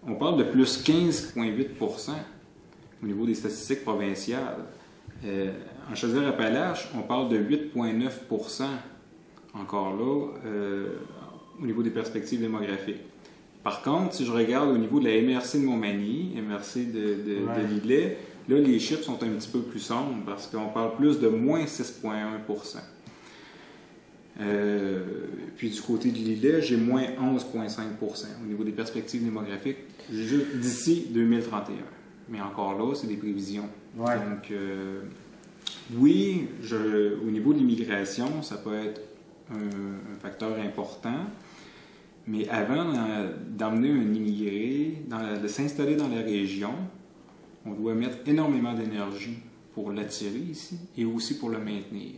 On parle de plus 15,8 % au niveau des statistiques provinciales. En Chaudière-Appalaches, on parle de 8,9 % encore là au niveau des perspectives démographiques. Par contre, si je regarde au niveau de la MRC de Montmagny, MRC de Lillet, là, les chiffres sont un petit peu plus sombres parce qu'on parle plus de moins 6,1 %. Puis du côté de Lillet, j'ai moins 11,5 % au niveau des perspectives démographiques d'ici 2031. Mais encore là, c'est des prévisions. Ouais. Donc, oui, au niveau de l'immigration, ça peut être un facteur important. Mais avant d'emmener un immigré, de s'installer dans la région, on doit mettre énormément d'énergie pour l'attirer ici et aussi pour le maintenir.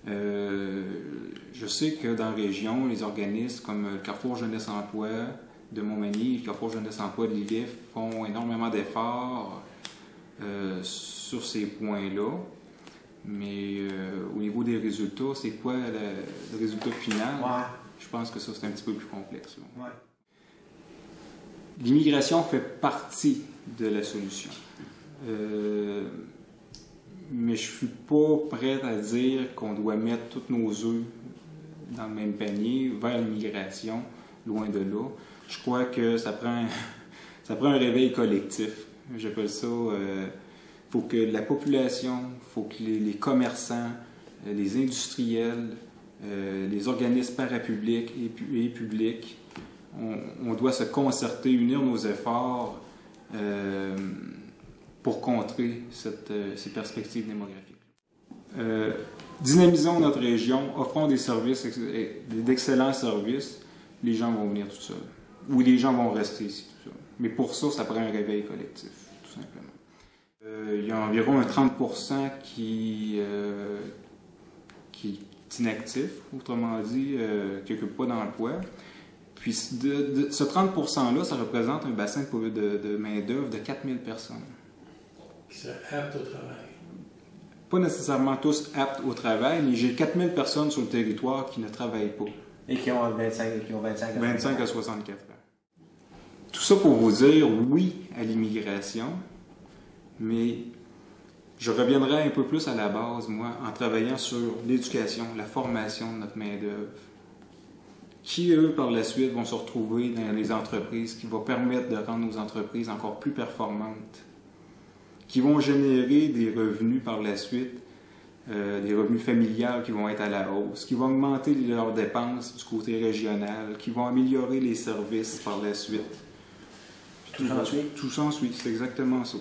Je sais que dans la région, les organismes comme le Carrefour Jeunesse Emploi de Montmagny, le Carrefour Jeunesse Emploi de Lillet font énormément d'efforts sur ces points-là. Mais au niveau des résultats, c'est quoi le résultat final? Ouais. Je pense que ça, c'est un petit peu plus complexe. Ouais. L'immigration fait partie de la solution. Mais je ne suis pas prêt à dire qu'on doit mettre tous nos œufs dans le même panier vers l'immigration, loin de là. Je crois que ça prend un réveil collectif. J'appelle ça... faut que la population, faut que les commerçants, les industriels, les organismes parapublics et publics, on doit se concerter, unir nos efforts pour contrer ces perspectives démographiques. Dynamisons notre région, offrons des services, d'excellents services, les gens vont venir tout seuls. Ou les gens vont rester ici tout seuls. Mais pour ça, ça prend un réveil collectif, tout simplement. Il y a environ un 30 % qui est inactif, autrement dit, qui n'occupe pas d'emploi. Puis ce 30 % là, ça représente un bassin de main-d'œuvre de 4000 personnes. Qui sont aptes au travail. Pas nécessairement tous aptes au travail, mais j'ai 4000 personnes sur le territoire qui ne travaillent pas. Et qui ont 25 à 64 ans. Tout ça pour vous dire oui à l'immigration, mais je reviendrai un peu plus à la base, moi, en travaillant sur l'éducation, la formation de notre main-d'œuvre, qui, eux, par la suite, vont se retrouver dans les entreprises, qui va permettre de rendre nos entreprises encore plus performantes, qui vont générer des revenus par la suite, des revenus familiales qui vont être à la hausse, qui vont augmenter leurs dépenses du côté régional, qui vont améliorer les services par la suite. Tout s'ensuit. Tout s'ensuit, c'est exactement ça.